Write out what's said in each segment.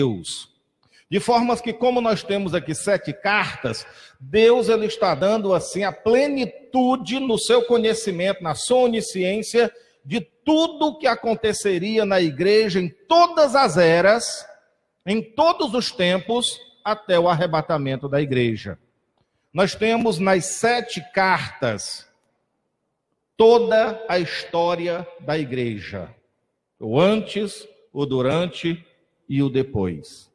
Deus. De forma que, como nós temos aqui 7 cartas, Deus ele está dando assim a plenitude no seu conhecimento, na sua onisciência, de tudo o que aconteceria na igreja em todas as eras, em todos os tempos, até o arrebatamento da igreja. Nós temos nas 7 cartas toda a história da igreja, o antes, o durante e o depois.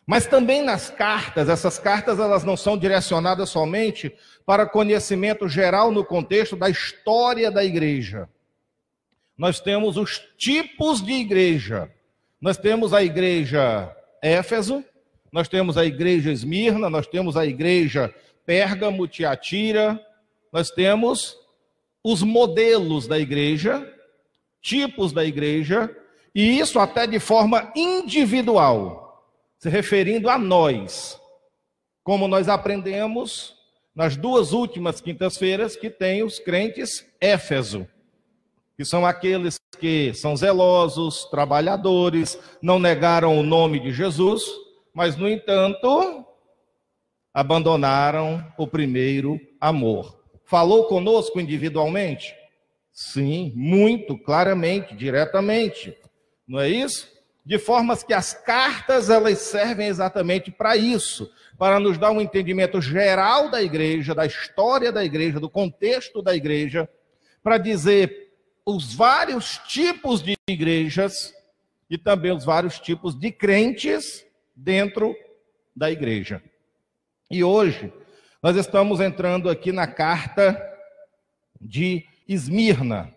Mas também nas cartas, essas cartas elas não são direcionadas somente para conhecimento geral no contexto da história da igreja. Nós temos os tipos de igreja. Nós temos a igreja Éfeso, nós temos a igreja Esmirna, nós temos a igreja Pérgamo, Tiatira, nós temos os modelos da igreja, tipos da igreja, e isso até de forma individual, se referindo a nós, como nós aprendemos nas 2 últimas quintas-feiras, que tem os crentes Éfeso, que são aqueles que são zelosos, trabalhadores, não negaram o nome de Jesus, mas, no entanto, abandonaram o primeiro amor. Falou conosco individualmente? Sim, muito claramente, diretamente. Não é isso? De formas que as cartas elas servem exatamente para isso, para nos dar um entendimento geral da igreja, da história da igreja, do contexto da igreja, para dizer os vários tipos de igrejas e também os vários tipos de crentes dentro da igreja. E hoje nós estamos entrando aqui na carta de Esmirna.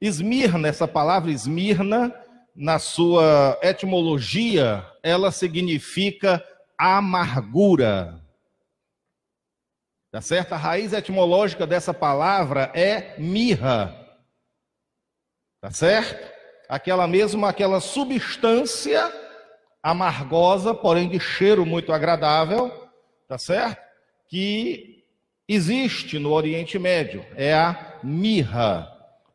Esmirna, essa palavra Esmirna, na sua etimologia, ela significa amargura. Tá certo? A raiz etimológica dessa palavra é mirra. Tá certo? Aquela substância amargosa, porém de cheiro muito agradável, tá certo? Que existe no Oriente Médio, é a mirra,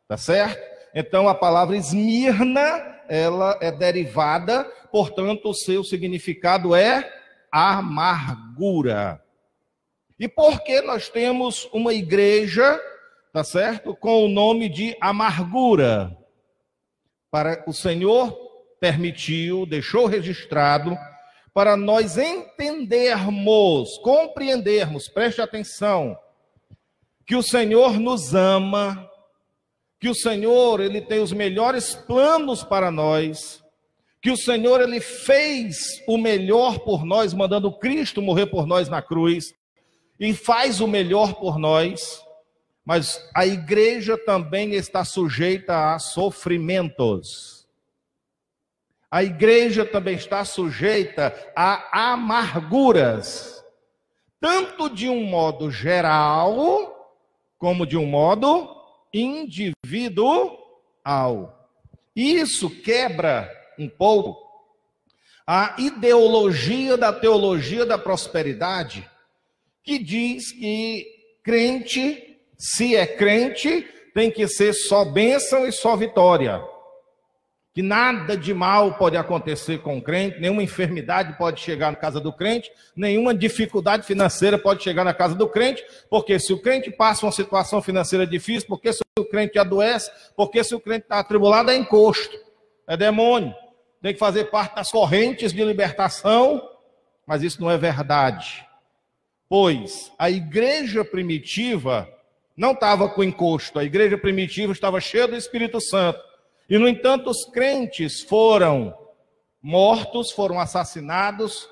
tá certo? Então a palavra Esmirna, ela é derivada, portanto o seu significado é amargura. E por que nós temos uma igreja, tá certo, com o nome de amargura? Para o Senhor permitiu, deixou registrado, para nós entendermos, compreendermos, preste atenção, que o Senhor nos ama, que o Senhor ele tem os melhores planos para nós, que o Senhor ele fez o melhor por nós, mandando Cristo morrer por nós na cruz, e faz o melhor por nós, mas a igreja também está sujeita a sofrimentos. A igreja também está sujeita a amarguras, tanto de um modo geral, como de um modo individual. Isso quebra um pouco a ideologia da teologia da prosperidade, que diz que crente, se é crente, tem que ser só bênção e só vitória. Que nada de mal pode acontecer com o crente, nenhuma enfermidade pode chegar na casa do crente, nenhuma dificuldade financeira pode chegar na casa do crente, porque se o crente passa uma situação financeira difícil, porque se o crente adoece, porque se o crente está atribulado, é encosto, é demônio, tem que fazer parte das correntes de libertação, mas isso não é verdade. Pois a igreja primitiva não estava com encosto, a igreja primitiva estava cheia do Espírito Santo. E, no entanto, os crentes foram mortos, foram assassinados,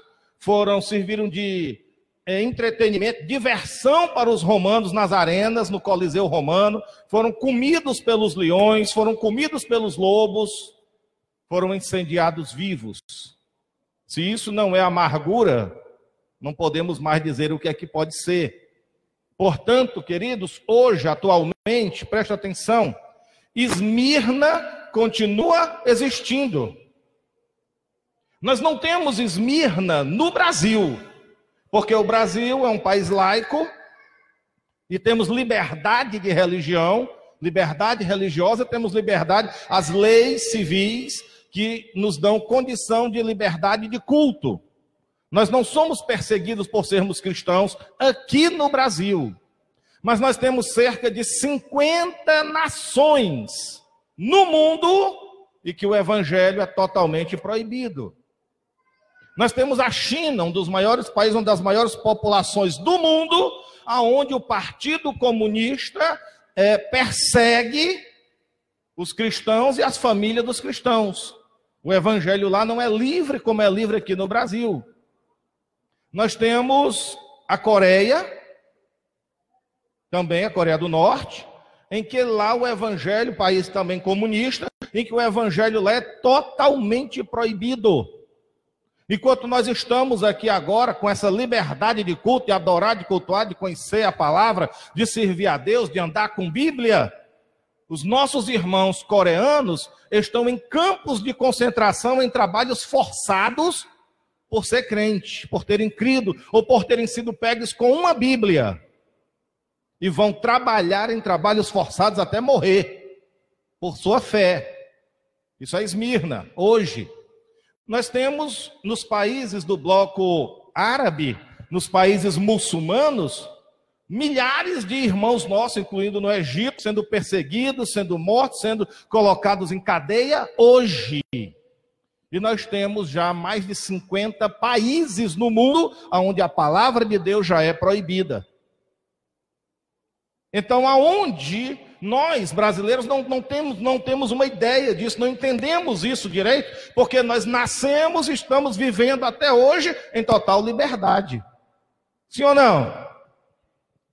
serviram de entretenimento, diversão para os romanos nas arenas, no Coliseu Romano, foram comidos pelos leões, foram comidos pelos lobos, foram incendiados vivos. Se isso não é amargura, não podemos mais dizer o que é que pode ser. Portanto, queridos, hoje, atualmente, preste atenção, Esmirna continua existindo. Nós não temos Esmirna no Brasil, porque o Brasil é um país laico e temos liberdade de religião, liberdade religiosa, temos liberdade, as leis civis que nos dão condição de liberdade de culto. Nós não somos perseguidos por sermos cristãos aqui no Brasil, mas nós temos cerca de 50 nações no mundo e que o evangelho é totalmente proibido. Nós temos a China, um dos maiores países, uma das maiores populações do mundo, aonde o Partido Comunista persegue os cristãos e as famílias dos cristãos. O evangelho lá não é livre como é livre aqui no Brasil. Nós temos a Coreia, também a Coreia do Norte, em que lá o evangelho, país também comunista, em que o evangelho lá é totalmente proibido. Enquanto nós estamos aqui agora com essa liberdade de culto, de adorar, de cultuar, de conhecer a palavra, de servir a Deus, de andar com Bíblia, os nossos irmãos coreanos estão em campos de concentração, em trabalhos forçados por ser crente, por terem crido ou por terem sido pegos com uma Bíblia. E vão trabalhar em trabalhos forçados até morrer por sua fé. Isso é Esmirna, hoje. Nós temos nos países do bloco árabe, nos países muçulmanos, milhares de irmãos nossos, incluindo no Egito, sendo perseguidos, sendo mortos, sendo colocados em cadeia hoje. E nós temos já mais de 50 países no mundo onde a palavra de Deus já é proibida. Então, aonde nós, brasileiros, não temos uma ideia disso, não entendemos isso direito, porque nós nascemos e estamos vivendo até hoje em total liberdade. Sim ou não?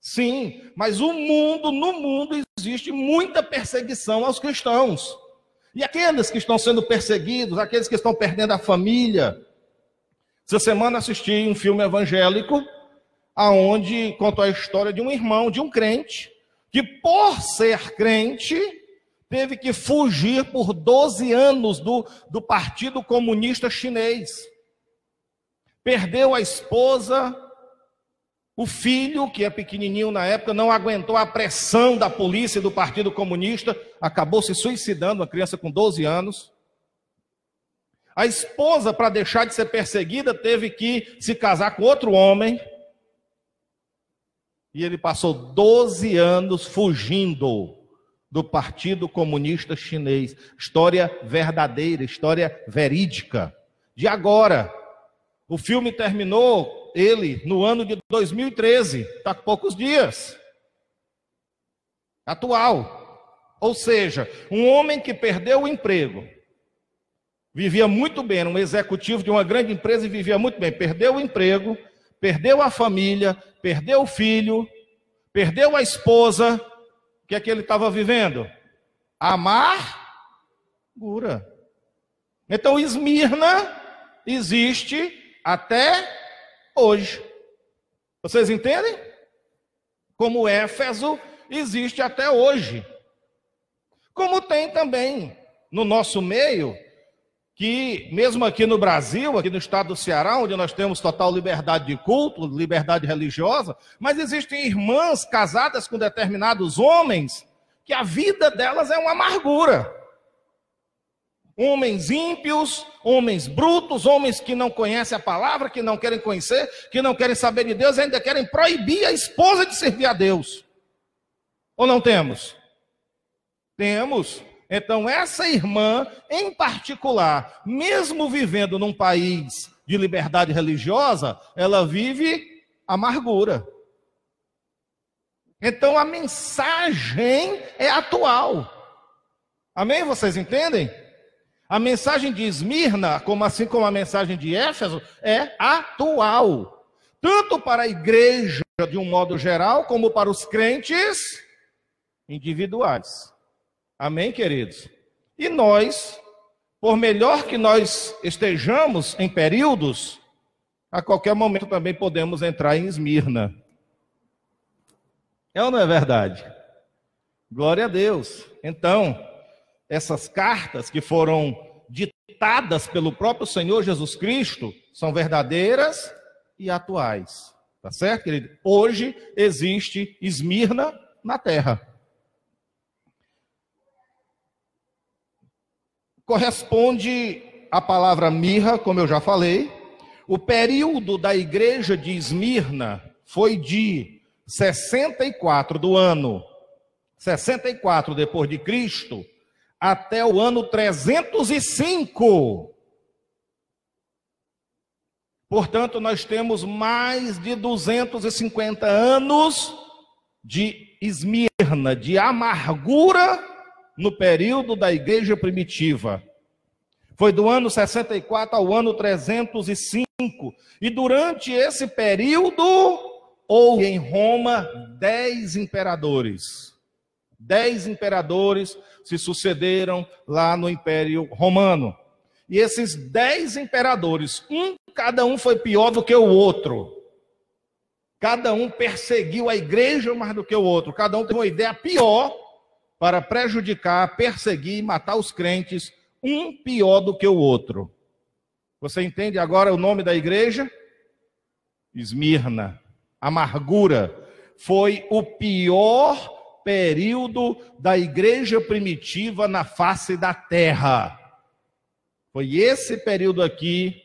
Sim, mas no mundo existe muita perseguição aos cristãos. E aqueles que estão sendo perseguidos, aqueles que estão perdendo a família. Essa semana assisti um filme evangélico, aonde contou a história de um irmão, de um crente, que por ser crente, teve que fugir por 12 anos do Partido Comunista Chinês. Perdeu a esposa, o filho, que é pequenininho na época, não aguentou a pressão da polícia e do Partido Comunista, acabou se suicidando, uma criança com 12 anos. A esposa, para deixar de ser perseguida, teve que se casar com outro homem. E ele passou 12 anos fugindo do Partido Comunista Chinês. História verdadeira, história verídica. De agora, o filme terminou, ele, no ano de 2013, está com poucos dias. Atual. Ou seja, um homem que perdeu o emprego, vivia muito bem, era um executivo de uma grande empresa e vivia muito bem, perdeu o emprego, perdeu a família, perdeu o filho, perdeu a esposa. O que é que ele estava vivendo? Amargura. Então, Esmirna existe até hoje. Vocês entendem? Como Éfeso existe até hoje. Como tem também no nosso meio, que mesmo aqui no Brasil, aqui no estado do Ceará, onde nós temos total liberdade de culto, liberdade religiosa, mas existem irmãs casadas com determinados homens, que a vida delas é uma amargura. Homens ímpios, homens brutos, homens que não conhecem a palavra, que não querem conhecer, que não querem saber de Deus, ainda querem proibir a esposa de servir a Deus. Ou não temos? Temos. Então, essa irmã, em particular, mesmo vivendo num país de liberdade religiosa, ela vive amargura. Então, a mensagem é atual. Amém? Vocês entendem? A mensagem de Esmirna, assim como a mensagem de Éfeso, é atual. Tanto para a igreja, de um modo geral, como para os crentes individuais. Amém, queridos? E nós, por melhor que nós estejamos em períodos, a qualquer momento também podemos entrar em Esmirna. É ou não é verdade? Glória a Deus. Então, essas cartas que foram ditadas pelo próprio Senhor Jesus Cristo são verdadeiras e atuais. Tá certo, querido? Hoje existe Esmirna na terra. corresponde à palavra mirra, como eu já falei. O período da igreja de Esmirna foi de 64 do ano 64 depois de Cristo até o ano 305. Portanto, nós temos mais de 250 anos de Esmirna, de amargura no período da igreja primitiva. Foi do ano 64 ao ano 305. E durante esse período, houve em Roma 10 imperadores. 10 imperadores se sucederam lá no Império Romano. E esses 10 imperadores, cada um foi pior do que o outro. Cada um perseguiu a igreja mais do que o outro. Cada um teve uma ideia pior para prejudicar, perseguir e matar os crentes, um pior do que o outro. Você entende agora o nome da igreja? Esmirna. Amargura. Foi o pior período da igreja primitiva na face da terra. Foi esse período aqui,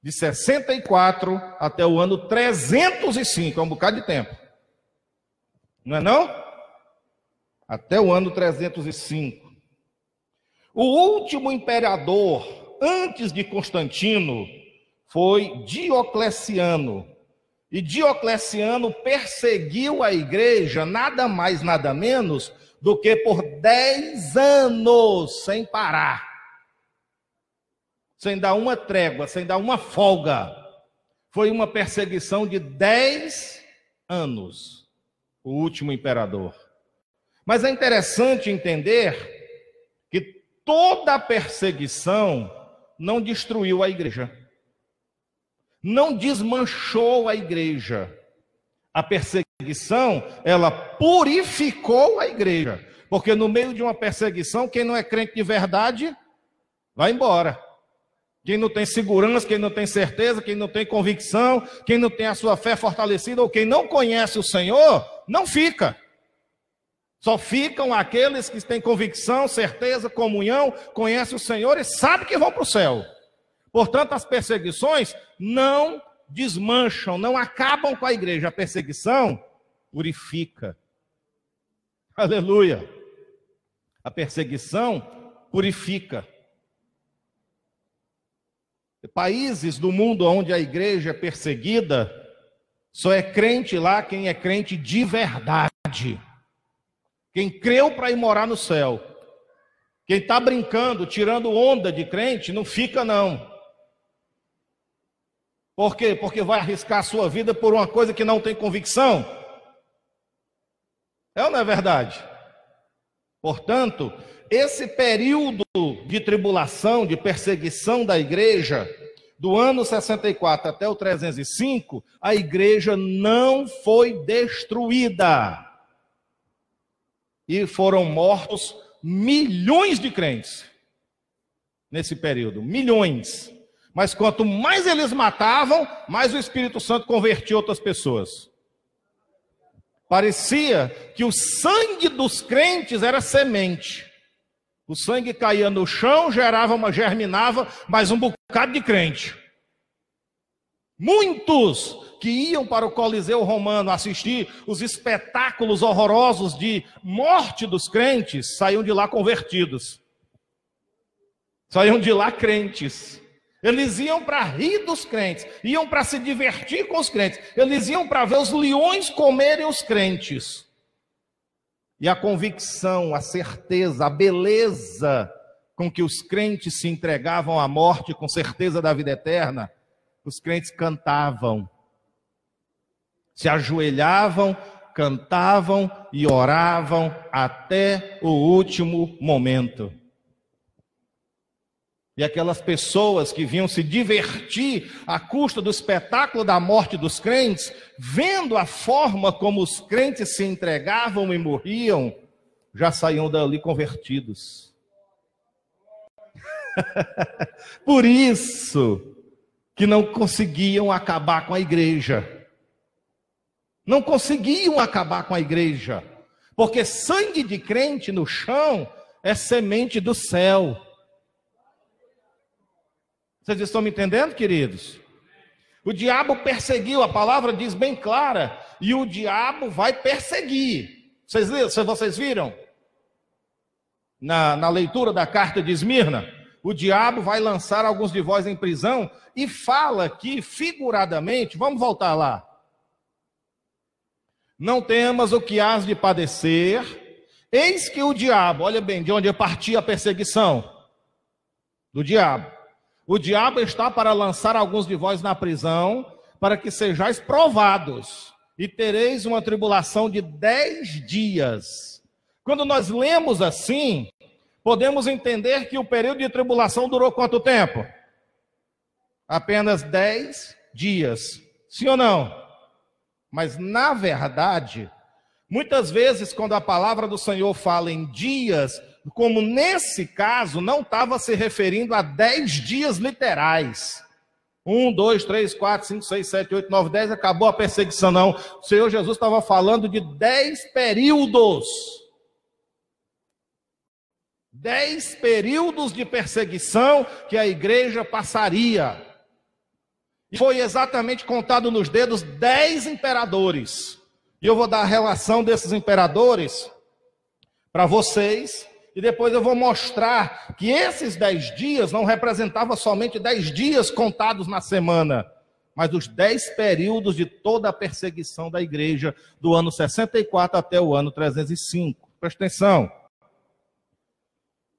de 64 até o ano 305, é um bocado de tempo. Não é não? Até o ano 305. O último imperador, antes de Constantino, foi Diocleciano. E Diocleciano perseguiu a igreja, nada mais, nada menos, do que por 10 anos, sem parar. Sem dar uma trégua, sem dar uma folga. Foi uma perseguição de 10 anos, o último imperador. Mas é interessante entender que toda a perseguição não destruiu a igreja. Não desmanchou a igreja. A perseguição, ela purificou a igreja. Porque no meio de uma perseguição, quem não é crente de verdade, vai embora. Quem não tem segurança, quem não tem certeza, quem não tem convicção, quem não tem a sua fé fortalecida, ou quem não conhece o Senhor, não fica. Só ficam aqueles que têm convicção, certeza, comunhão, conhecem o Senhor e sabem que vão para o céu. Portanto, as perseguições não desmancham, não acabam com a igreja. A perseguição purifica. Aleluia. A perseguição purifica. Países do mundo onde a igreja é perseguida, só é crente lá quem é crente de verdade. Quem creu para ir morar no céu. Quem está brincando, tirando onda de crente, não fica não. Por quê? Porque vai arriscar a sua vida por uma coisa que não tem convicção? É ou não é verdade? Portanto, esse período de tribulação, de perseguição da igreja, do ano 64 até o 305, a igreja não foi destruída. E foram mortos milhões de crentes nesse período, milhões. Mas quanto mais eles matavam, mais o Espírito Santo convertia outras pessoas. Parecia que o sangue dos crentes era semente. O sangue caía no chão, germinava mais um bocado de crente. Muitos que iam para o Coliseu Romano assistir os espetáculos horrorosos de morte dos crentes, saíam de lá convertidos. Saíam de lá crentes. Eles iam para rir dos crentes, iam para se divertir com os crentes, eles iam para ver os leões comerem os crentes. E a convicção, a certeza, a beleza com que os crentes se entregavam à morte com certeza da vida eterna, os crentes cantavam, se ajoelhavam, cantavam e oravam até o último momento. E aquelas pessoas que vinham se divertir à custa do espetáculo da morte dos crentes, vendo a forma como os crentes se entregavam e morriam, já saíam dali convertidos. Por isso que não conseguiam acabar com a igreja. Não conseguiam acabar com a igreja. Porque sangue de crente no chão é semente do céu. Vocês estão me entendendo, queridos? O diabo perseguiu, a palavra diz bem clara, e o diabo vai perseguir. Vocês viram? Na leitura da carta de Esmirna, o diabo vai lançar alguns de vós em prisão e fala aqui figuradamente, vamos voltar lá. Não temas o que hás de padecer, eis que o diabo, olha bem, de onde partia a perseguição? Do diabo. O diabo está para lançar alguns de vós na prisão, para que sejais provados, e tereis uma tribulação de 10 dias. Quando nós lemos assim, podemos entender que o período de tribulação durou quanto tempo? Apenas 10 dias. Sim ou não? Mas, na verdade, muitas vezes, quando a palavra do Senhor fala em dias, como nesse caso, não estava se referindo a 10 dias literais. 1, 2, 3, 4, 5, 6, 7, 8, 9, 10, acabou a perseguição, não. O Senhor Jesus estava falando de 10 períodos. 10 períodos de perseguição que a igreja passaria. E foi exatamente contado nos dedos 10 imperadores. E eu vou dar a relação desses imperadores para vocês. E depois eu vou mostrar que esses 10 dias não representavam somente 10 dias contados na semana, mas os 10 períodos de toda a perseguição da igreja, do ano 64 até o ano 305. Presta atenção.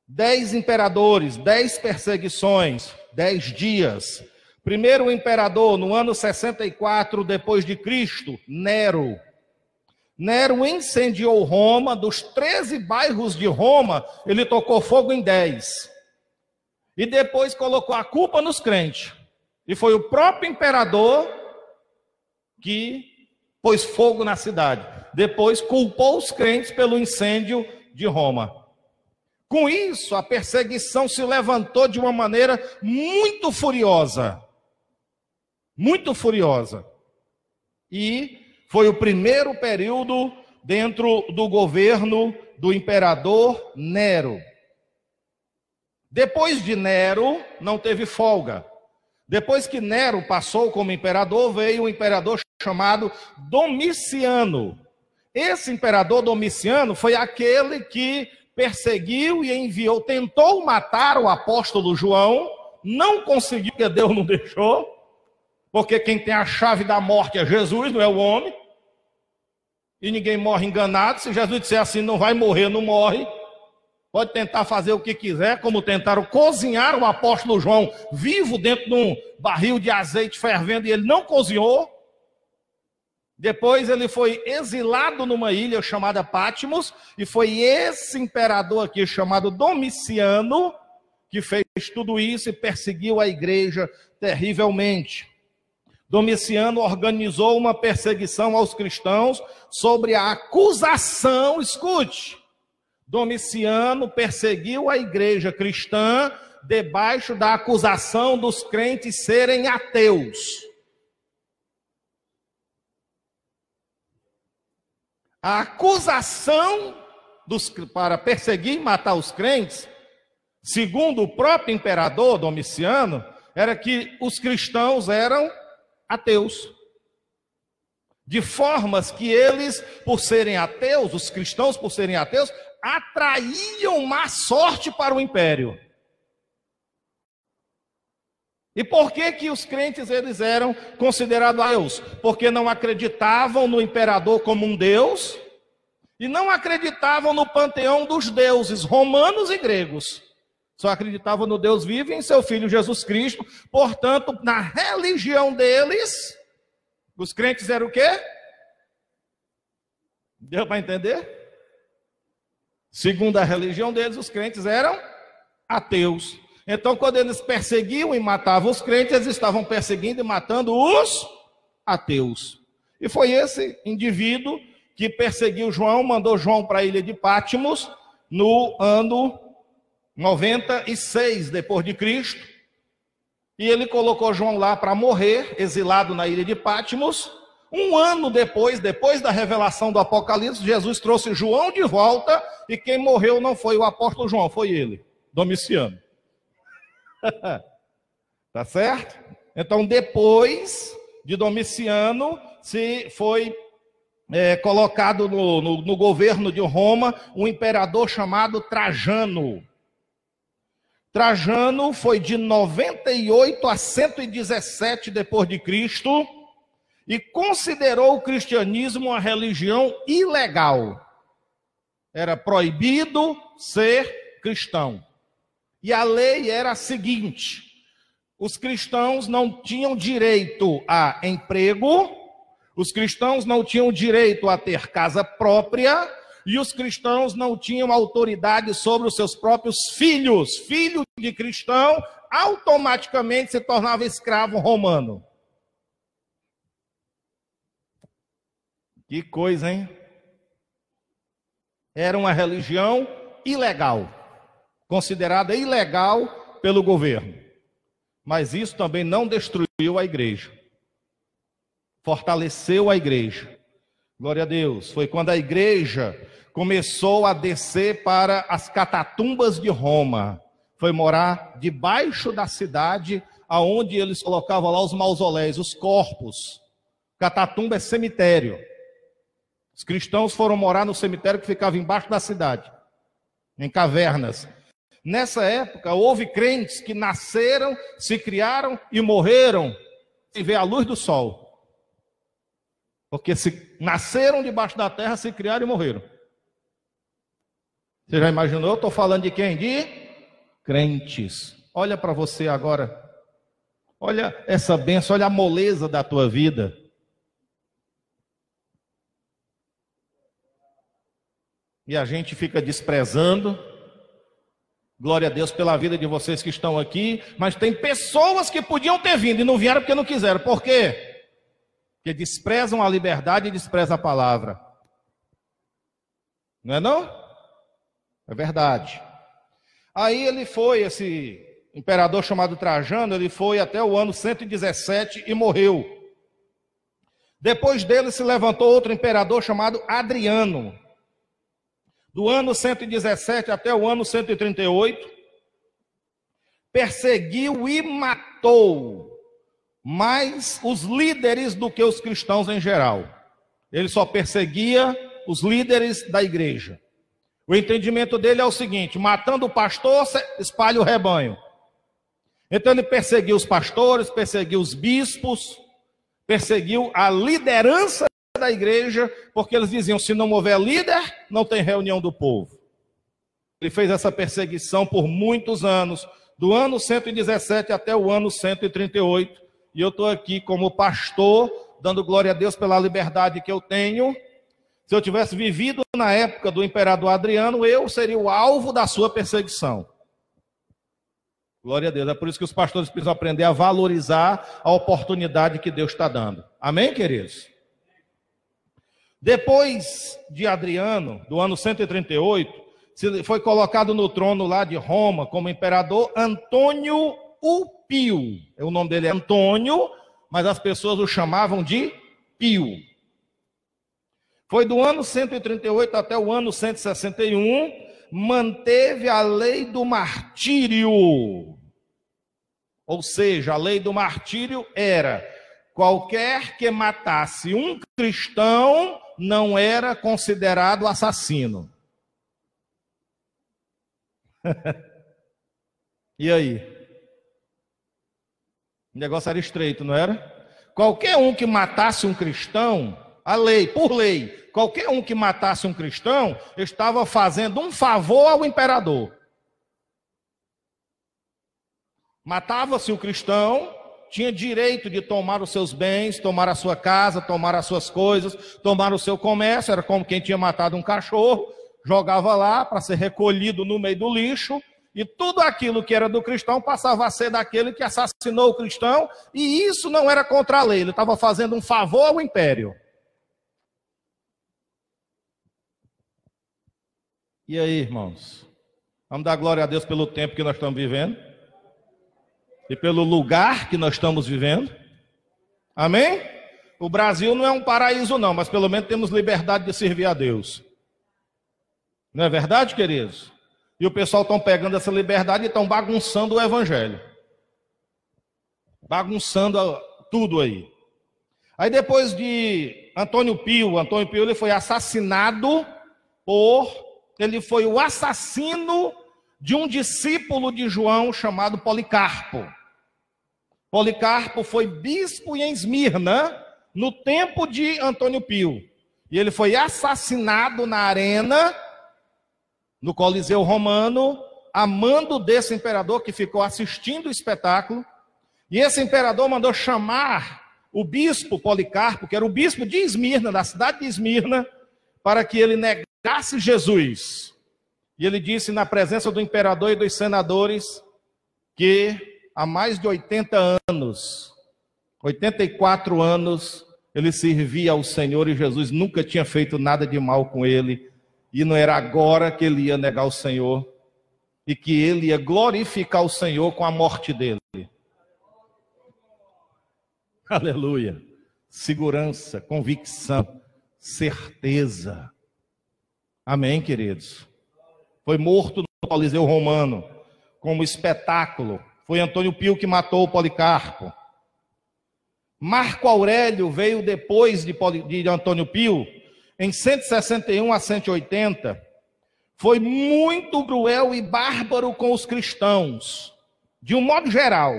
10 imperadores, 10 perseguições, 10 dias. Primeiro imperador, no ano 64 depois de Cristo, Nero. Nero incendiou Roma, dos 13 bairros de Roma, ele tocou fogo em 10. E depois colocou a culpa nos crentes. E foi o próprio imperador que pôs fogo na cidade. Depois culpou os crentes pelo incêndio de Roma. Com isso, a perseguição se levantou de uma maneira muito furiosa. Muito furiosa. E foi o primeiro período dentro do governo do imperador Nero. Depois de Nero, não teve folga. Depois que Nero passou como imperador, veio um imperador chamado Domiciano. Esse imperador Domiciano foi aquele que perseguiu e enviou, tentou matar o apóstolo João, não conseguiu, porque Deus não deixou, porque quem tem a chave da morte é Jesus, não é o homem, e ninguém morre enganado. Se Jesus disser assim, não vai morrer, não morre. Pode tentar fazer o que quiser, como tentaram cozinhar o apóstolo João vivo dentro de um barril de azeite fervendo, e ele não cozinhou. Depois ele foi exilado numa ilha chamada Patmos, e foi esse imperador aqui chamado Domiciano que fez tudo isso e perseguiu a igreja terrivelmente. Domiciano organizou uma perseguição aos cristãos sobre a acusação, escute, Domiciano perseguiu a igreja cristã debaixo da acusação dos crentes serem ateus. A acusação para perseguir e matar os crentes, segundo o próprio imperador Domiciano, era que os cristãos eram ateus. De formas que eles, por serem ateus, os cristãos por serem ateus, atraíam má sorte para o império. E por que que os crentes eles eram considerados ateus? Porque não acreditavam no imperador como um deus e não acreditavam no panteão dos deuses romanos e gregos. Só acreditavam no Deus vivo e em seu Filho Jesus Cristo. Portanto, na religião deles, os crentes eram o quê? Deu para entender? Segundo a religião deles, os crentes eram ateus. Então, quando eles perseguiam e matavam os crentes, eles estavam perseguindo e matando os ateus. E foi esse indivíduo que perseguiu João, mandou João para a ilha de Patmos no ano 96 depois de Cristo. E ele colocou João lá para morrer, exilado na ilha de Patmos. Um ano depois da revelação do Apocalipse, Jesus trouxe João de volta, e quem morreu não foi o apóstolo João, foi ele, Domiciano. Tá Tá certo? Então, depois de Domiciano, se foi colocado no governo de Roma um imperador chamado Trajano. Trajano foi de 98 a 117 depois de Cristo e considerou o cristianismo uma religião ilegal. Era proibido ser cristão. E a lei era a seguinte: os cristãos não tinham direito a emprego, os cristãos não tinham direito a ter casa própria, e os cristãos não tinham autoridade sobre os seus próprios filhos. Filho de cristão automaticamente se tornava escravo romano. Que coisa, hein? Era uma religião ilegal, considerada ilegal pelo governo. Mas isso também não destruiu a igreja. Fortaleceu a igreja. Glória a Deus. Foi quando a igreja começou a descer para as catatumbas de Roma. Foi morar debaixo da cidade, aonde eles colocavam lá os mausoléus, os corpos. Catatumba é cemitério. Os cristãos foram morar no cemitério que ficava embaixo da cidade, em cavernas. Nessa época, houve crentes que nasceram, se criaram e morreram sem ver a luz do sol. Porque se nasceram debaixo da terra, se criaram e morreram. Você já imaginou? Estou falando de quem? De crentes. Olha para você agora. Olha essa bênção, olha a moleza da tua vida. E a gente fica desprezando. Glória a Deus pela vida de vocês que estão aqui. Mas tem pessoas que podiam ter vindo e não vieram porque não quiseram. Por quê? Porque desprezam a liberdade e desprezam a palavra. Não é não? É verdade. Aí ele foi, esse imperador chamado Trajano, ele foi até o ano 117 e morreu. Depois dele se levantou outro imperador chamado Adriano. Do ano 117 até o ano 138, perseguiu e matou mais os líderes do que os cristãos em geral. Ele só perseguia os líderes da igreja. O entendimento dele é o seguinte: matando o pastor, espalha o rebanho. Então ele perseguiu os pastores, perseguiu os bispos, perseguiu a liderança da igreja, porque eles diziam: se não houver líder, não tem reunião do povo. Ele fez essa perseguição por muitos anos, do ano 117 até o ano 138, e eu estou aqui como pastor, dando glória a Deus pela liberdade que eu tenho. Se eu tivesse vivido na época do imperador Adriano, eu seria o alvo da sua perseguição. Glória a Deus. É por isso que os pastores precisam aprender a valorizar a oportunidade que Deus está dando. Amém, queridos? Depois de Adriano, do ano 138, foi colocado no trono lá de Roma como imperador Antônio o Pio. O nome dele é Antônio, mas as pessoas o chamavam de Pio. Foi do ano 138 até o ano 161, manteve a lei do martírio. Ou seja, a lei do martírio era: qualquer que matasse um cristão não era considerado assassino. E aí? O negócio era estreito, não era? Qualquer um que matasse um cristão, a lei, por lei, qualquer um que matasse um cristão estava fazendo um favor ao imperador. Matava-se o cristão, tinha direito de tomar os seus bens, tomar a sua casa, tomar as suas coisas, tomar o seu comércio. Era como quem tinha matado um cachorro, jogava lá para ser recolhido no meio do lixo, e tudo aquilo que era do cristão passava a ser daquele que assassinou o cristão, e isso não era contra a lei, ele estava fazendo um favor ao império. E aí, irmãos? Vamos dar glória a Deus pelo tempo que nós estamos vivendo e pelo lugar que nós estamos vivendo. Amém? O Brasil não é um paraíso não, mas pelo menos temos liberdade de servir a Deus. Não é verdade, queridos? E o pessoal estão pegando essa liberdade e estão bagunçando o evangelho. bagunçando tudo aí. Aí depois de Antônio Pio ele foi assassinado ele foi o assassino de um discípulo de João chamado Policarpo. Policarpo foi bispo em Esmirna no tempo de Antônio Pio. E ele foi assassinado na arena, no Coliseu Romano, a mando desse imperador que ficou assistindo o espetáculo. E esse imperador mandou chamar o bispo Policarpo, que era o bispo de Esmirna, da cidade de Esmirna, para que ele negasse Jesus. E ele disse na presença do imperador e dos senadores que há mais de 80 anos, 84 anos, ele servia ao Senhor e Jesus nunca tinha feito nada de mal com ele. E não era agora que ele ia negar o Senhor e que ele ia glorificar o Senhor com a morte dele. Aleluia. Segurança, convicção, certeza. Amém, queridos? Foi morto no Coliseu Romano, como espetáculo. Foi Antônio Pio que matou o Policarpo. Marco Aurélio veio depois de Antônio Pio, em 161 a 180. Foi muito cruel e bárbaro com os cristãos, de um modo geral.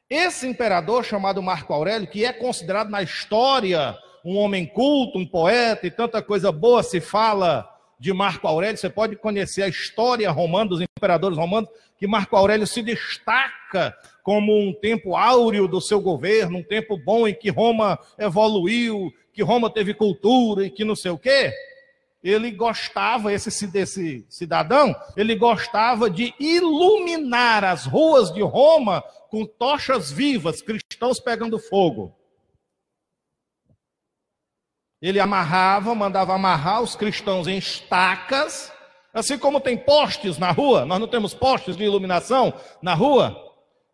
Esse imperador chamado Marco Aurélio, que é considerado na história um homem culto, um poeta, e tanta coisa boa se fala de Marco Aurélio, você pode conhecer a história romana, dos imperadores romanos, que Marco Aurélio se destaca como um tempo áureo do seu governo, um tempo bom em que Roma evoluiu, que Roma teve cultura e que não sei o quê. Ele gostava, desse cidadão, ele gostava de iluminar as ruas de Roma com tochas vivas, cristãos pegando fogo. Ele mandava amarrar os cristãos em estacas, assim como tem postes na rua, nós não temos postes de iluminação na rua.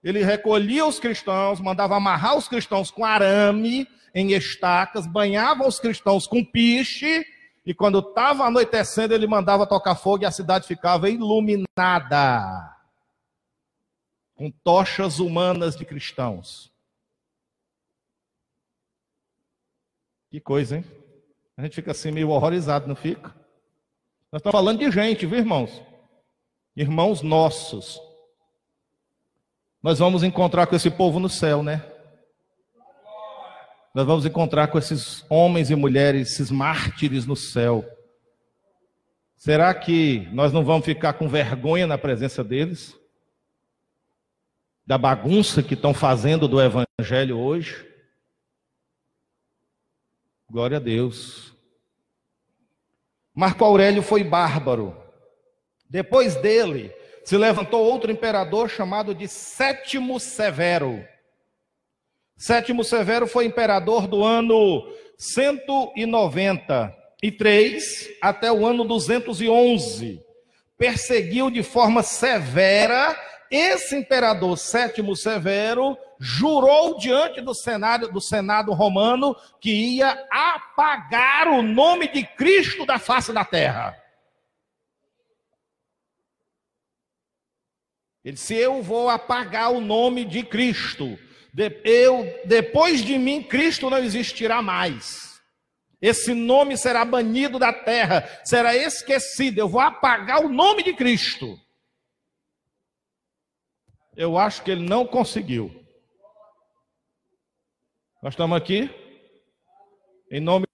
Ele recolhia os cristãos, mandava amarrar os cristãos com arame em estacas, banhava os cristãos com piche, e quando estava anoitecendo, ele mandava tocar fogo e a cidade ficava iluminada, com tochas humanas de cristãos. Que coisa, hein? A gente fica assim meio horrorizado, não fica? Nós estamos falando de gente, viu, irmãos? Irmãos nossos. Nós vamos encontrar com esse povo no céu, né? Nós vamos encontrar com esses homens e mulheres, esses mártires no céu. Será que nós não vamos ficar com vergonha na presença deles? Da bagunça que estão fazendo do evangelho hoje? Glória a Deus. Marco Aurélio foi bárbaro. Depois dele, se levantou outro imperador chamado de Sétimo Severo. Sétimo Severo foi imperador do ano 193 até o ano 211. Perseguiu de forma severa. Esse imperador Sétimo Severo jurou diante do Senado romano que ia apagar o nome de Cristo da face da terra. Ele disse: eu vou apagar o nome de Cristo. Depois de mim, Cristo não existirá mais. Esse nome será banido da terra, será esquecido. Eu vou apagar o nome de Cristo. Eu acho que ele não conseguiu. Nós estamos aqui em nome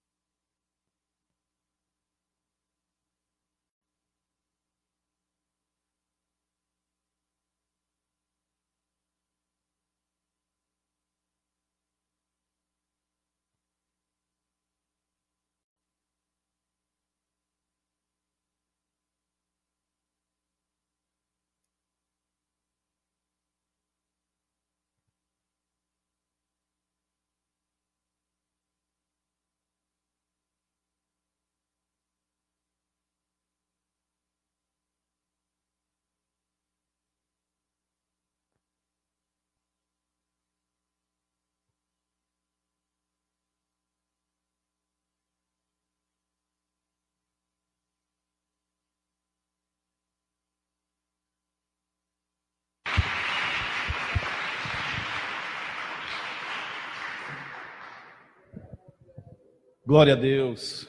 Glória a Deus.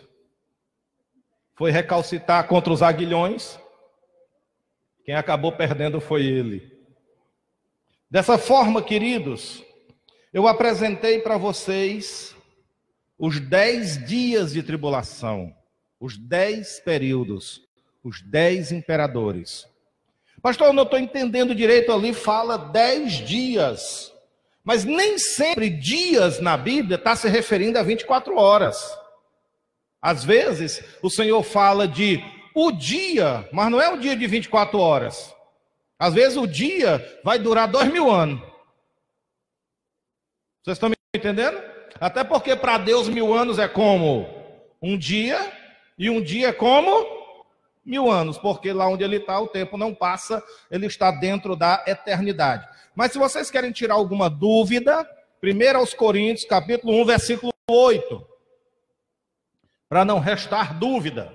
Foi recalcitrar contra os aguilhões. Quem acabou perdendo foi ele. Dessa forma, queridos, eu apresentei para vocês os 10 dias de tribulação, os 10 períodos, os 10 imperadores. Pastor, eu não estou entendendo direito, ali fala 10 dias. Mas nem sempre dias na Bíblia está se referindo a 24 horas. Às vezes, o Senhor fala de o dia, mas não é um dia de 24 horas. Às vezes o dia vai durar 2000 anos. Vocês estão me entendendo? Até porque para Deus 1000 anos é como um dia, e um dia é como 1000 anos, porque lá onde ele está, o tempo não passa, ele está dentro da eternidade. Mas se vocês querem tirar alguma dúvida, 1 aos Coríntios, capítulo 1, versículo 8, para não restar dúvida.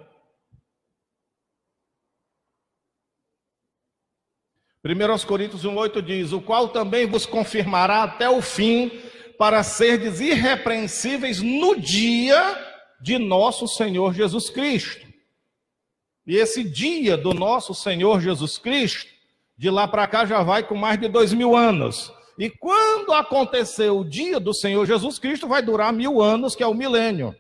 1 aos Coríntios 1, 8 diz: o qual também vos confirmará até o fim, para serdes irrepreensíveis no dia de nosso Senhor Jesus Cristo. E esse dia do nosso Senhor Jesus Cristo, de lá para cá já vai com mais de 2000 anos. E quando acontecer o dia do Senhor Jesus Cristo, vai durar 1000 anos, que é o milênio.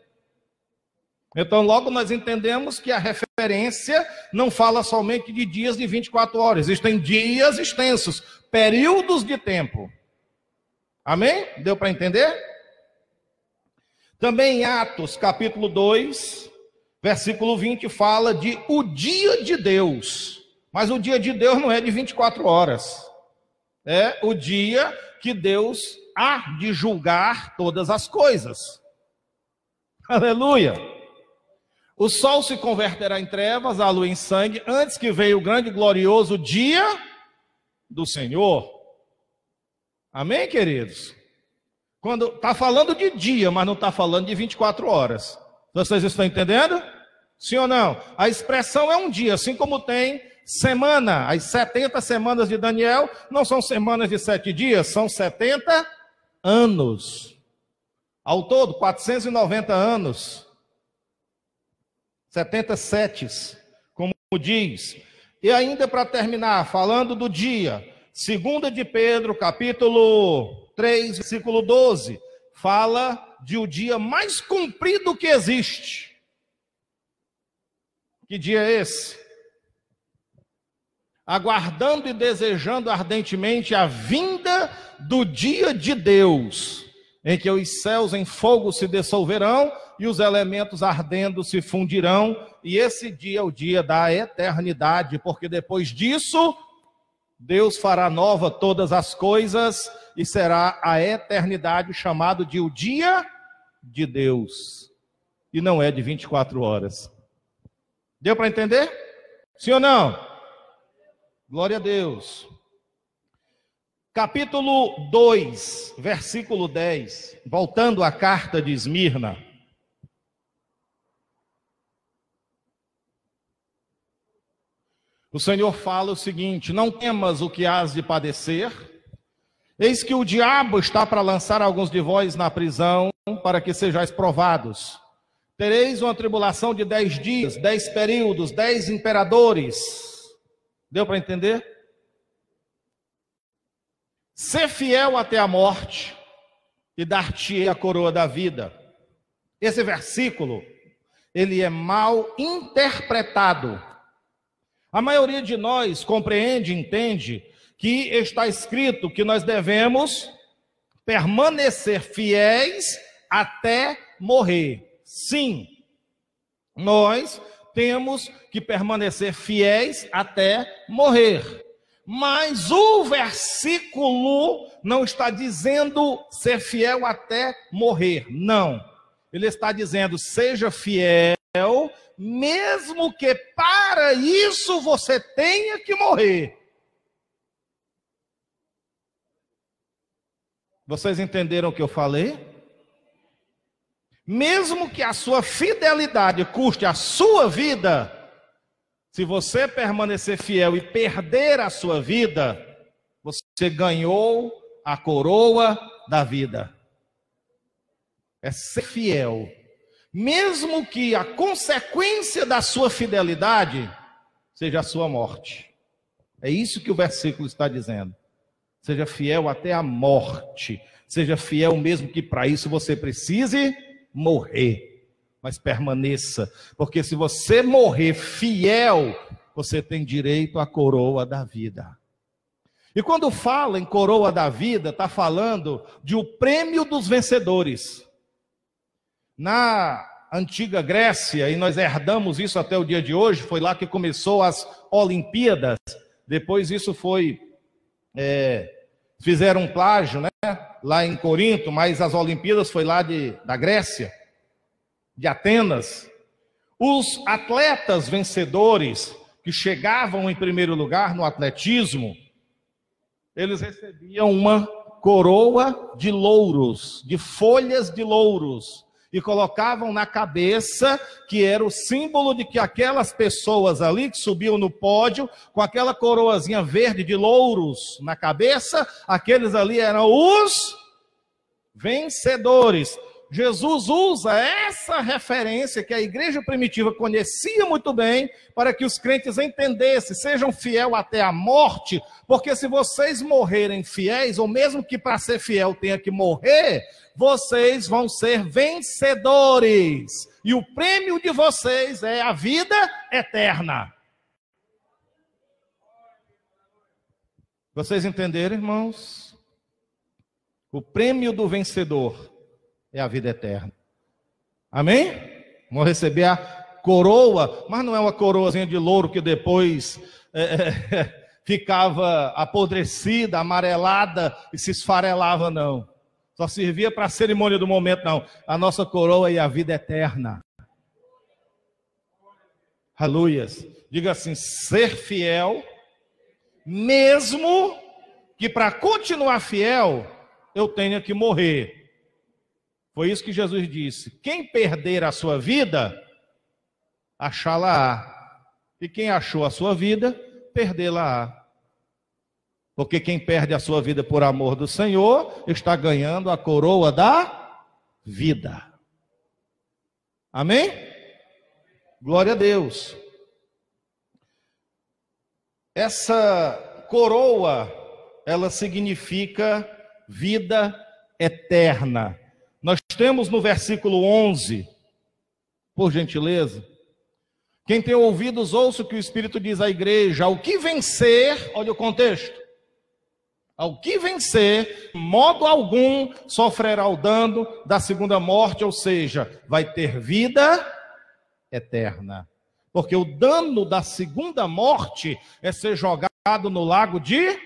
Então logo nós entendemos que a referência não fala somente de dias de 24 horas. Existem dias extensos, períodos de tempo. Amém? Deu para entender? Também em Atos, capítulo 2, versículo 20, fala de o dia de Deus. Mas o dia de Deus não é de 24 horas. É o dia que Deus há de julgar todas as coisas. Aleluia! O sol se converterá em trevas, a lua em sangue, antes que venha o grande e glorioso dia do Senhor. Amém, queridos? Quando está falando de dia, mas não está falando de 24 horas. Vocês estão entendendo? Sim ou não? A expressão é um dia, assim como tem semana. As 70 semanas de Daniel não são semanas de 7 dias, são 70 anos. Ao todo, 490 anos. 70 setes, como diz. E ainda para terminar, falando do dia, 2 de Pedro, capítulo 3, versículo 12, fala de o dia mais comprido que existe. Que dia é esse? Aguardando e desejando ardentemente a vinda do dia de Deus, em que os céus em fogo se dissolverão e os elementos ardendo se fundirão, e esse dia é o dia da eternidade, porque depois disso, Deus fará nova todas as coisas, e será a eternidade chamado de o dia de Deus, e não é de 24 horas. Deu para entender? Sim ou não? Glória a Deus. Capítulo 2, versículo 10, voltando à carta de Esmirna. O Senhor fala o seguinte: não temas o que hás de padecer, eis que o diabo está para lançar alguns de vós na prisão, para que sejais provados. Tereis uma tribulação de 10 dias, 10 períodos, 10 imperadores. Deu para entender? Ser fiel até a morte, e dar-te-ei a coroa da vida. Esse versículo, ele é mal interpretado. A maioria de nós compreende e entende que está escrito que nós devemos permanecer fiéis até morrer. Sim, nós temos que permanecer fiéis até morrer. Mas o versículo não está dizendo ser fiel até morrer. Não. Ele está dizendo, seja fiel, mesmo que para isso você tenha que morrer. Vocês entenderam o que eu falei? Mesmo que a sua fidelidade custe a sua vida, se você permanecer fiel e perder a sua vida, você ganhou a coroa da vida. É ser fiel. mesmo que a consequência da sua fidelidade seja a sua morte. É isso que o versículo está dizendo. Seja fiel até a morte. Seja fiel mesmo que para isso você precise morrer. Mas permaneça, porque se você morrer fiel, você tem direito à coroa da vida. E quando fala em coroa da vida, está falando de o prêmio dos vencedores. Na antiga Grécia, e nós herdamos isso até o dia de hoje, foi lá que começou as Olimpíadas, depois isso foi, fizeram um plágio, né, lá em Corinto, mas as Olimpíadas foi lá da Grécia, de Atenas. Os atletas vencedores, que chegavam em primeiro lugar no atletismo, eles recebiam uma coroa de louros, de folhas de louros, e colocavam na cabeça, que era o símbolo de que aquelas pessoas ali que subiam no pódio, com aquela coroazinha verde de louros na cabeça, aqueles ali eram os vencedores. Jesus usa essa referência que a igreja primitiva conhecia muito bem, para que os crentes entendessem, sejam fiel até a morte, porque se vocês morrerem fiéis, ou mesmo que para ser fiel tenha que morrer, vocês vão ser vencedores, e o prêmio de vocês é a vida eterna. Vocês entenderam, irmãos? O prêmio do vencedor é a vida eterna. Amém? Vão receber a coroa, mas não é uma coroazinha de louro que depois ficava apodrecida, amarelada e se esfarelava, não. Só servia para a cerimônia do momento, não. A nossa coroa é a vida eterna. Aleluias. Diga assim, ser fiel, mesmo que para continuar fiel, eu tenha que morrer. Foi isso que Jesus disse. Quem perder a sua vida, achá-la-á. E quem achou a sua vida, perdê-la-á. Porque quem perde a sua vida por amor do Senhor, está ganhando a coroa da vida. Amém? Glória a Deus. Essa coroa, ela significa vida eterna. Nós temos no versículo 11, por gentileza, quem tem ouvidos, ouça o que o Espírito diz à igreja. Ao que vencer, olha o contexto, ao que vencer, modo algum sofrerá o dano da segunda morte, ou seja, vai ter vida eterna. Porque o dano da segunda morte é ser jogado no lago de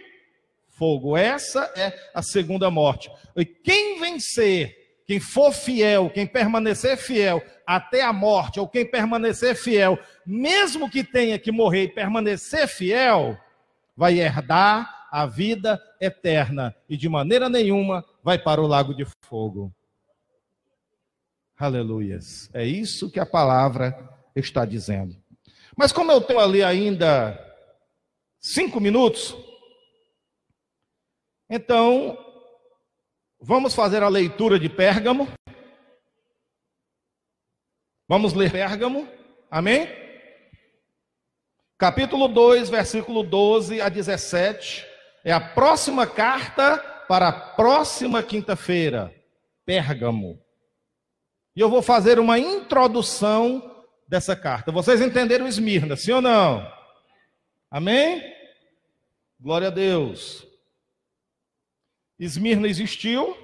fogo. Essa é a segunda morte. E quem vencer, quem for fiel, quem permanecer fiel até a morte, ou quem permanecer fiel, mesmo que tenha que morrer e permanecer fiel, vai herdar a vida eterna e de maneira nenhuma vai para o lago de fogo. Aleluias. É isso que a palavra está dizendo. Mas como eu tenho ali ainda 5 minutos, então vamos fazer a leitura de Pérgamo. Vamos ler Pérgamo. Amém? Capítulo 2, versículo 12 a 17. É a próxima carta para a próxima quinta-feira. Pérgamo. E eu vou fazer uma introdução dessa carta. Vocês entenderam Esmirna, sim ou não? Amém? Glória a Deus. Esmirna existiu,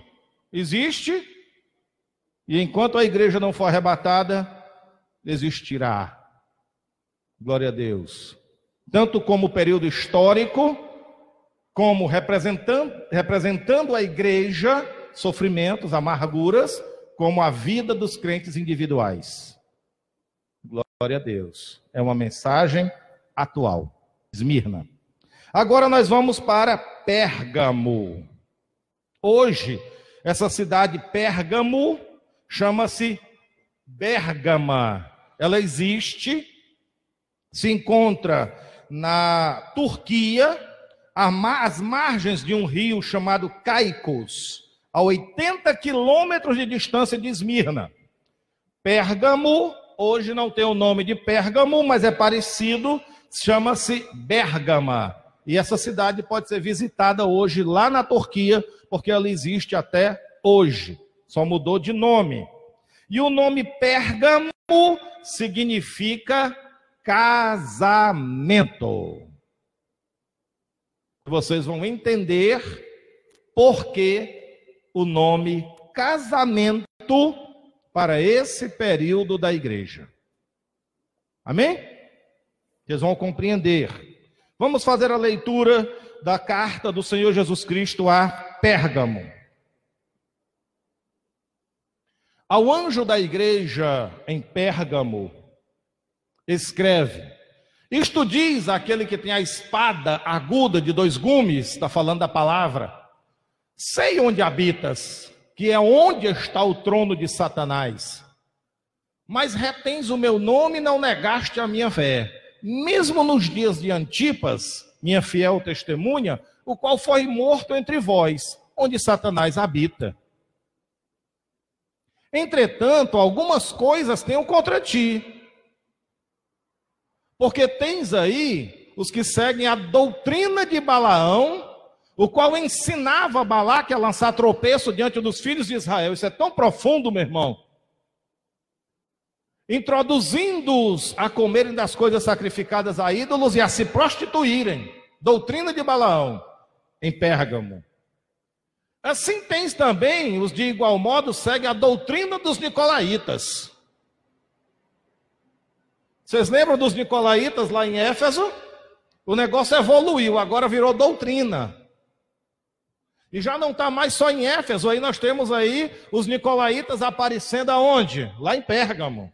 existe, e enquanto a igreja não for arrebatada, existirá. Glória a Deus. Tanto como período histórico, como representando a igreja, sofrimentos, amarguras, como a vida dos crentes individuais. Glória a Deus. É uma mensagem atual. Esmirna. Agora nós vamos para Pérgamo. Hoje, essa cidade Pérgamo chama-se Bérgama. Ela existe, se encontra na Turquia, às margens de um rio chamado Caicos, a 80 quilômetros de distância de Esmirna. Pérgamo, hoje não tem o nome de Pérgamo, mas é parecido, chama-se Bérgama. E essa cidade pode ser visitada hoje lá na Turquia, porque ela existe até hoje, só mudou de nome. E o nome Pérgamo significa casamento. Vocês vão entender por que o nome casamento para esse período da igreja. Amém? Vocês vão compreender. Vamos fazer a leitura da carta do Senhor Jesus Cristo a Pérgamo. Ao anjo da igreja em Pérgamo, escreve: isto diz aquele que tem a espada aguda de 2 gumes, está falando da palavra: sei onde habitas, que é onde está o trono de Satanás. Mas retens o meu nome e não negaste a minha fé, mesmo nos dias de Antipas, minha fiel testemunha, o qual foi morto entre vós, onde Satanás habita. Entretanto, algumas coisas tenho contra ti, porque tens aí os que seguem a doutrina de Balaão, o qual ensinava Balaque a lançar tropeço diante dos filhos de Israel. Isso é tão profundo, meu irmão. Introduzindo-os a comerem das coisas sacrificadas a ídolos e a se prostituírem. Doutrina de Balaão, em Pérgamo. Assim tens também os de igual modo seguem a doutrina dos nicolaítas. Vocês lembram dos nicolaítas lá em Éfeso? O negócio evoluiu, agora virou doutrina. E já não está mais só em Éfeso, aí nós temos aí os nicolaítas aparecendo aonde? Lá em Pérgamo.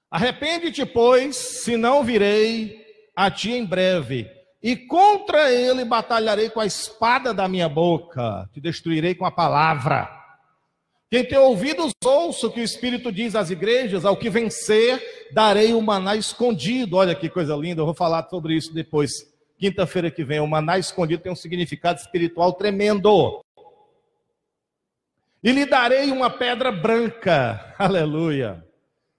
Arrepende-te, pois, senão virei a ti em breve, e contra ele batalharei com a espada da minha boca, te destruirei com a palavra. Quem tem ouvidos, ouça o que o Espírito diz às igrejas: ao que vencer, darei o maná escondido. Olha que coisa linda, eu vou falar sobre isso depois. Quinta-feira que vem, o maná escondido tem um significado espiritual tremendo. E lhe darei uma pedra branca, aleluia.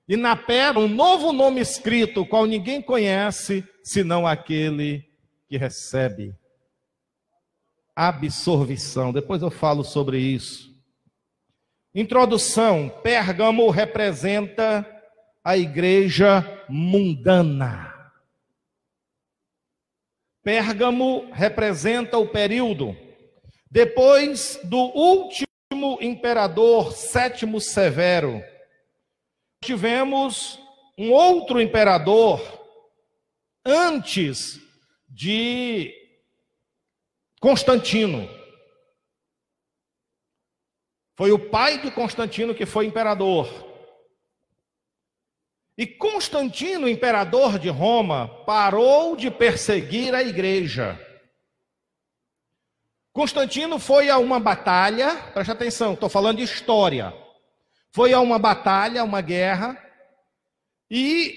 E na pedra um novo nome escrito, o qual ninguém conhece, senão aquele que recebe. Absorvição, depois eu falo sobre isso. Introdução: Pérgamo representa a igreja mundana. Pérgamo representa o período depois do último imperador Sétimo Severo. Tivemos um outro imperador antes de Constantino. Foi o pai de Constantino que foi imperador. E Constantino, imperador de Roma, parou de perseguir a igreja. Constantino foi a uma batalha, preste atenção, estou falando de história. Foi a uma batalha, uma guerra, e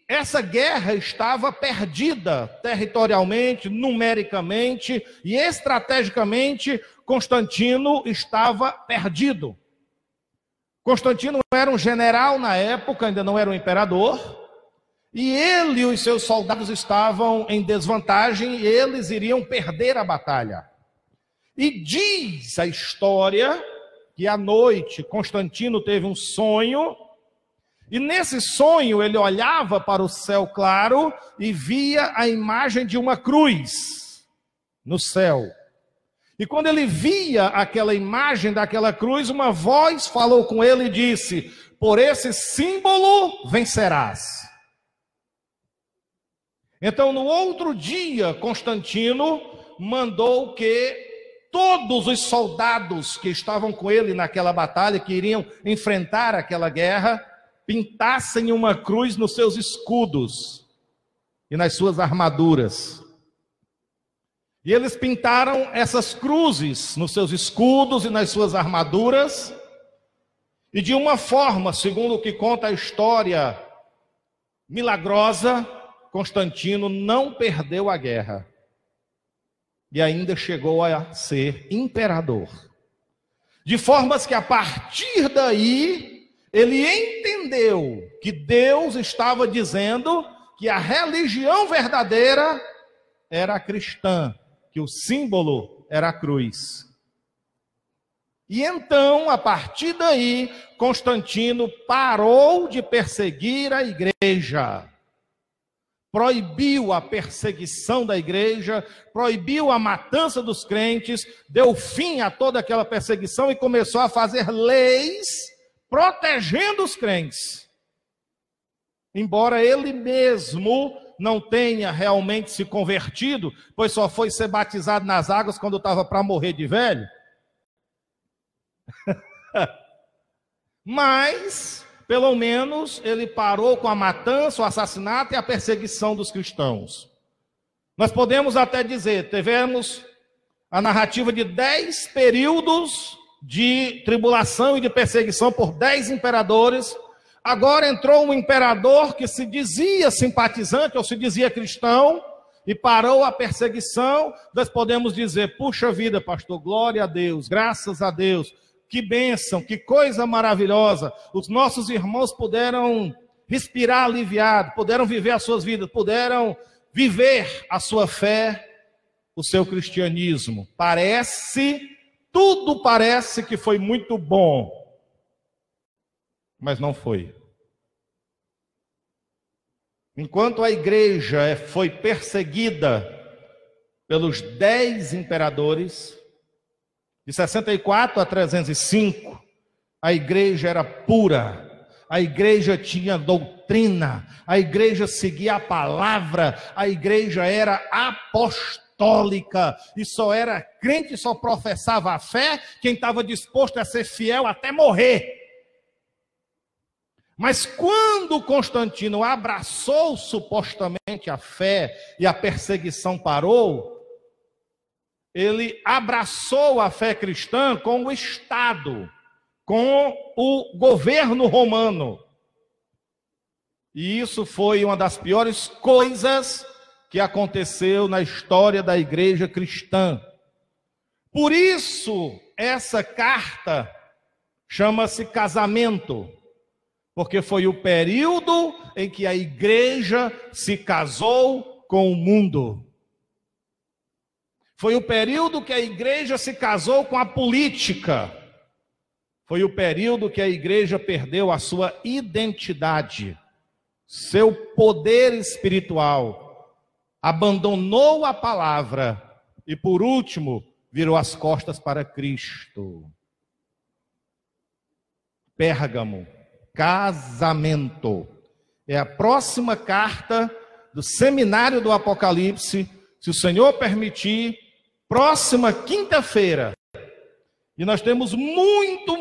essa guerra estava perdida territorialmente, numericamente e estrategicamente. Constantino estava perdido. Constantino era um general na época, ainda não era um imperador, e ele e os seus soldados estavam em desvantagem, e eles iriam perder a batalha. E diz a história que à noite Constantino teve um sonho, e nesse sonho ele olhava para o céu claro e via a imagem de uma cruz no céu. E quando ele via aquela imagem daquela cruz, uma voz falou com ele e disse: por esse símbolo vencerás. Então, no outro dia, Constantino mandou que todos os soldados que estavam com ele naquela batalha, que iriam enfrentar aquela guerra, pintassem uma cruz nos seus escudos e nas suas armaduras. E eles pintaram essas cruzes nos seus escudos e nas suas armaduras, e de uma forma, segundo o que conta a história milagrosa, Constantino não perdeu a guerra. E ainda chegou a ser imperador. De formas que a partir daí, Ele entendeu que Deus estava dizendo que a religião verdadeira era a cristã, que o símbolo era a cruz. E então, a partir daí, Constantino parou de perseguir a igreja. Proibiu a perseguição da igreja, proibiu a matança dos crentes, deu fim a toda aquela perseguição e começou a fazer leis protegendo os crentes. Embora ele mesmo não tenha realmente se convertido, pois só foi ser batizado nas águas quando estava para morrer de velho. Mas, pelo menos, ele parou com a matança, o assassinato e a perseguição dos cristãos. Nós podemos até dizer, tivemos a narrativa de 10 períodos de tribulação e de perseguição por 10 imperadores. Agora entrou um imperador que se dizia simpatizante ou se dizia cristão e parou a perseguição. Nós podemos dizer, puxa vida, pastor, glória a Deus, graças a Deus. Que bênção, que coisa maravilhosa. Os nossos irmãos puderam respirar aliviado, puderam viver as suas vidas, puderam viver a sua fé, o seu cristianismo. Tudo parece que foi muito bom, mas não foi. Enquanto a igreja foi perseguida pelos 10 imperadores, de 64 a 305, a igreja era pura, a igreja tinha doutrina, a igreja seguia a palavra, a igreja era apostólica, e só era crente, só professava a fé quem estava disposto a ser fiel até morrer. Mas quando Constantino abraçou supostamente a fé e a perseguição parou, ele abraçou a fé cristã com o Estado, com o governo romano. E isso foi uma das piores coisas que aconteceu na história da igreja cristã. Por isso, essa carta chama-se casamento, porque foi o período em que a igreja se casou com o mundo. Foi o período que a igreja se casou com a política. Foi o período que a igreja perdeu a sua identidade, seu poder espiritual, abandonou a palavra e, por último, virou as costas para Cristo. Pérgamo, casamento. É a próxima carta do seminário do Apocalipse, se o Senhor permitir, próxima quinta-feira. E nós temos muito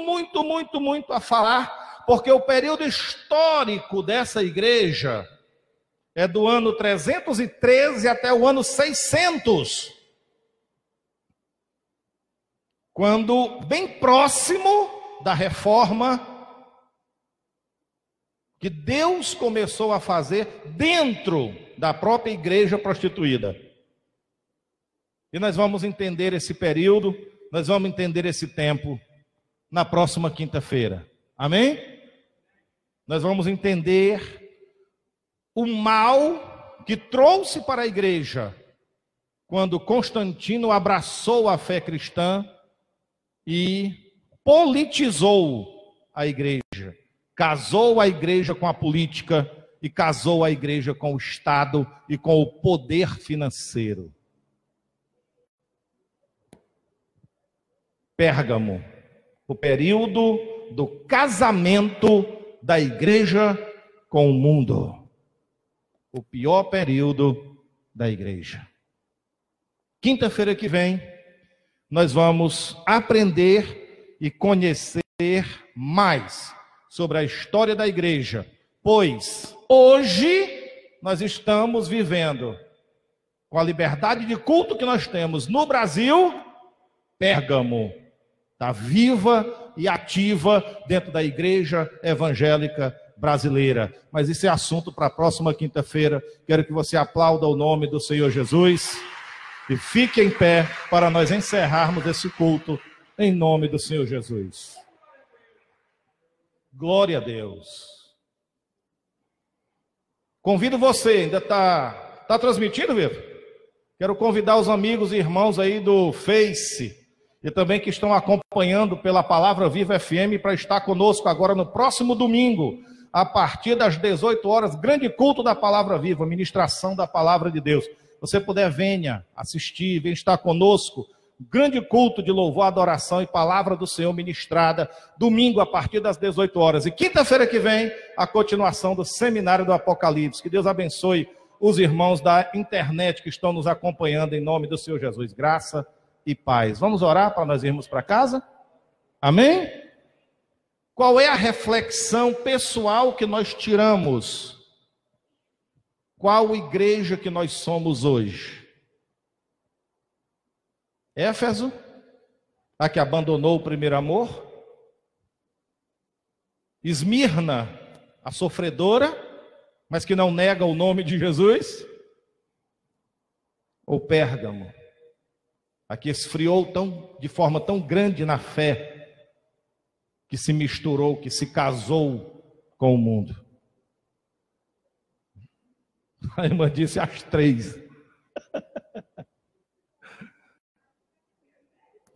a falar, porque o período histórico dessa igreja é do ano 313 até o ano 600. Quando, bem próximo da reforma que Deus começou a fazer dentro da própria igreja prostituída. E nós vamos entender esse período, nós vamos entender esse tempo na próxima quinta-feira. Amém? Nós vamos entender o mal que trouxe para a igreja quando Constantino abraçou a fé cristã e politizou a igreja. Casou a igreja com a política e casou a igreja com o Estado e com o poder financeiro. Pérgamo, o período do casamento da igreja com o mundo. O pior período da igreja. Quinta-feira que vem, nós vamos aprender e conhecer mais sobre a história da igreja, pois hoje nós estamos vivendo, com a liberdade de culto que nós temos no Brasil, Pérgamo está viva e ativa dentro da igreja evangélica brasileira. Mas isso é assunto para a próxima quinta-feira. Quero que você aplauda o nome do Senhor Jesus e fique em pé para nós encerrarmos esse culto em nome do Senhor Jesus. Glória a Deus. Convido você, ainda está transmitido, Vitor? Quero convidar os amigos e irmãos aí do Face e também que estão acompanhando pela Palavra Viva FM para estar conosco agora no próximo domingo, a partir das 18 horas, grande culto da Palavra Viva, ministração da Palavra de Deus. Se você puder, venha assistir, venha estar conosco. Grande culto de louvor, adoração e palavra do Senhor ministrada, domingo a partir das 18 horas. E quinta-feira que vem, a continuação do Seminário do Apocalipse. Que Deus abençoe os irmãos da internet que estão nos acompanhando em nome do Senhor Jesus. Graça e paz. Vamos orar para nós irmos para casa? Amém? Qual é a reflexão pessoal que nós tiramos? Qual igreja que nós somos hoje? Éfeso, a que abandonou o primeiro amor. Esmirna, a sofredora, mas que não nega o nome de Jesus. Ou Pérgamo, a que esfriou de forma tão grande na fé, que se misturou, que se casou com o mundo. A irmã disse as três.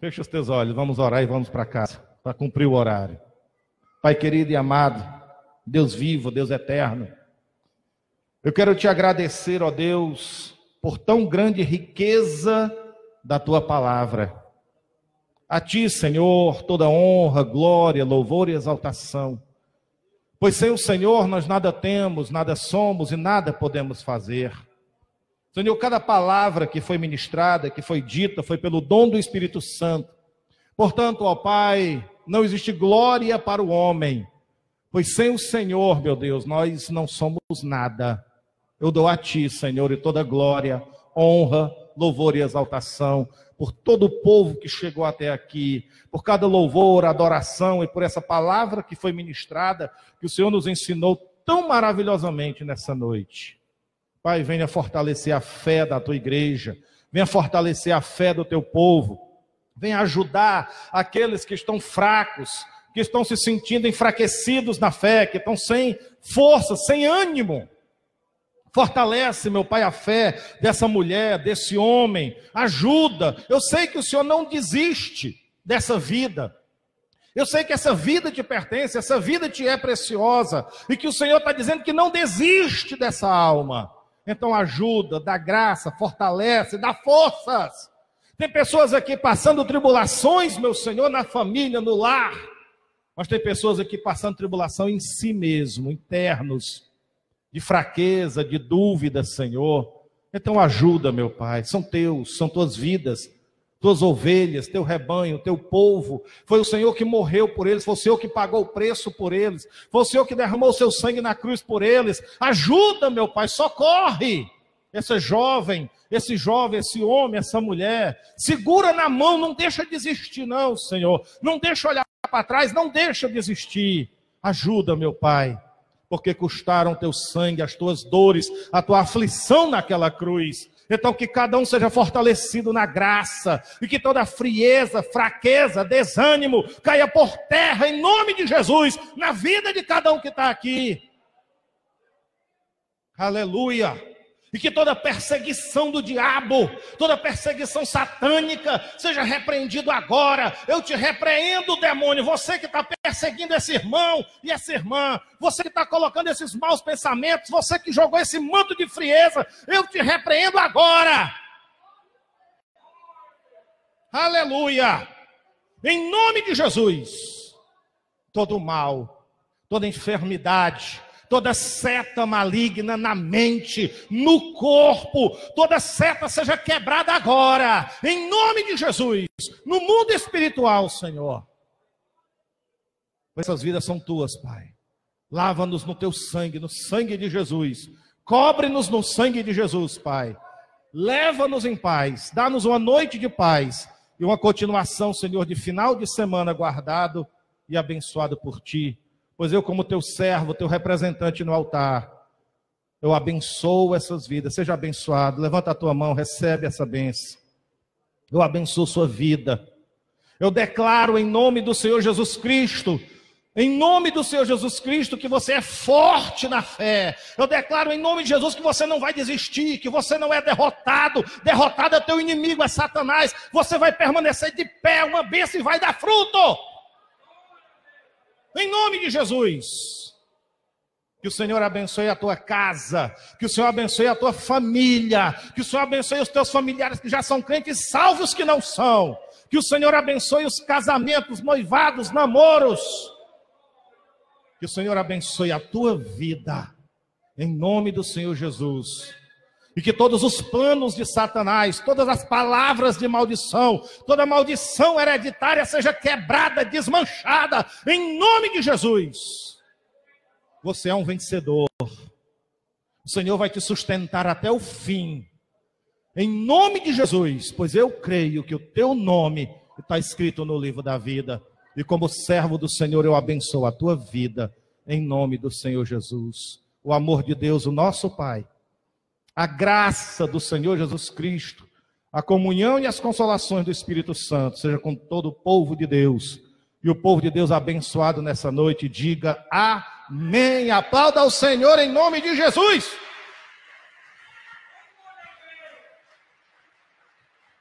Fecha os teus olhos, vamos orar e vamos para casa, para cumprir o horário. Pai querido e amado, Deus vivo, Deus eterno, eu quero te agradecer, ó Deus, por tão grande riqueza da tua palavra. A ti, Senhor, toda honra, glória, louvor e exaltação. Pois sem o Senhor nós nada temos, nada somos e nada podemos fazer. Senhor, cada palavra que foi ministrada, que foi dita, foi pelo dom do Espírito Santo. Portanto, ó Pai, não existe glória para o homem, pois sem o Senhor, meu Deus, nós não somos nada. Eu dou a Ti, Senhor, e toda glória, honra, louvor e exaltação, por todo o povo que chegou até aqui, por cada louvor, adoração e por essa palavra que foi ministrada, que o Senhor nos ensinou tão maravilhosamente nessa noite. Pai, venha fortalecer a fé da tua igreja, venha fortalecer a fé do teu povo, venha ajudar aqueles que estão fracos, que estão se sentindo enfraquecidos na fé, que estão sem força, sem ânimo. Fortalece, meu Pai, a fé dessa mulher, desse homem, ajuda. Eu sei que o Senhor não desiste dessa vida. Eu sei que essa vida te pertence, essa vida te é preciosa, e que o Senhor está dizendo que não desiste dessa alma. Então ajuda, dá graça, fortalece, dá forças. Tem pessoas aqui passando tribulações, meu Senhor, na família, no lar. Mas tem pessoas aqui passando tribulação em si mesmo, internos, de fraqueza, de dúvida, Senhor. Então ajuda, meu Pai, são teus, são tuas vidas, tuas ovelhas, teu rebanho, teu povo. Foi o Senhor que morreu por eles, foi o Senhor que pagou o preço por eles, foi o Senhor que derramou o seu sangue na cruz por eles. Ajuda, meu Pai, socorre essa jovem, esse jovem, esse homem, essa mulher. Segura na mão, não deixa desistir não, Senhor. Não deixa olhar para trás, não deixa desistir. Ajuda, meu Pai, porque custaram teu sangue, as tuas dores, a tua aflição naquela cruz. Então que cada um seja fortalecido na graça, e que toda frieza, fraqueza, desânimo, caia por terra em nome de Jesus, na vida de cada um que está aqui. Aleluia! E que toda perseguição do diabo, toda perseguição satânica seja repreendido agora. Eu te repreendo, demônio, você que está perseguindo esse irmão e essa irmã, você que está colocando esses maus pensamentos, você que jogou esse manto de frieza, eu te repreendo agora. Aleluia! Em nome de Jesus, todo mal, toda enfermidade, toda seta maligna na mente, no corpo, toda seta seja quebrada agora, em nome de Jesus, no mundo espiritual, Senhor. Essas vidas são tuas, Pai. Lava-nos no teu sangue, no sangue de Jesus. Cobre-nos no sangue de Jesus, Pai. Leva-nos em paz, dá-nos uma noite de paz e uma continuação, Senhor, de final de semana guardado e abençoado por Ti. Pois eu, como teu servo, teu representante no altar, eu abençoo essas vidas. Seja abençoado. Levanta a tua mão, recebe essa bênção. Eu abençoo sua vida. Eu declaro em nome do Senhor Jesus Cristo Em nome do Senhor Jesus Cristo, que você é forte na fé. Eu declaro em nome de Jesus que você não vai desistir, que você não é derrotado. Derrotado é teu inimigo, é Satanás. Você vai permanecer de pé, uma bênção e vai dar fruto. Em nome de Jesus. Que o Senhor abençoe a tua casa, que o Senhor abençoe a tua família, que o Senhor abençoe os teus familiares que já são crentes, salve os que não são. Que o Senhor abençoe os casamentos, noivados, namoros. Que o Senhor abençoe a tua vida, em nome do Senhor Jesus. E que todos os planos de Satanás, todas as palavras de maldição, toda maldição hereditária seja quebrada, desmanchada, em nome de Jesus. Você é um vencedor. O Senhor vai te sustentar até o fim, em nome de Jesus, pois eu creio que o teu nome está escrito no livro da vida. E como servo do Senhor, eu abençoo a tua vida, em nome do Senhor Jesus. O amor de Deus, o nosso Pai, a graça do Senhor Jesus Cristo, a comunhão e as consolações do Espírito Santo, seja com todo o povo de Deus. E o povo de Deus abençoado nessa noite, diga amém. Aplauda ao Senhor em nome de Jesus.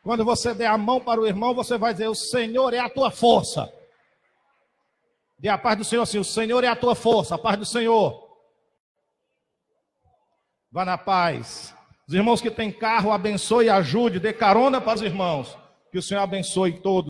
Quando você der a mão para o irmão, você vai dizer: o Senhor é a tua força. Dê a paz do Senhor assim: o Senhor é a tua força, a paz do Senhor. Vá na paz. Os irmãos que têm carro, abençoe e ajude, dê carona para os irmãos. Que o Senhor abençoe todos.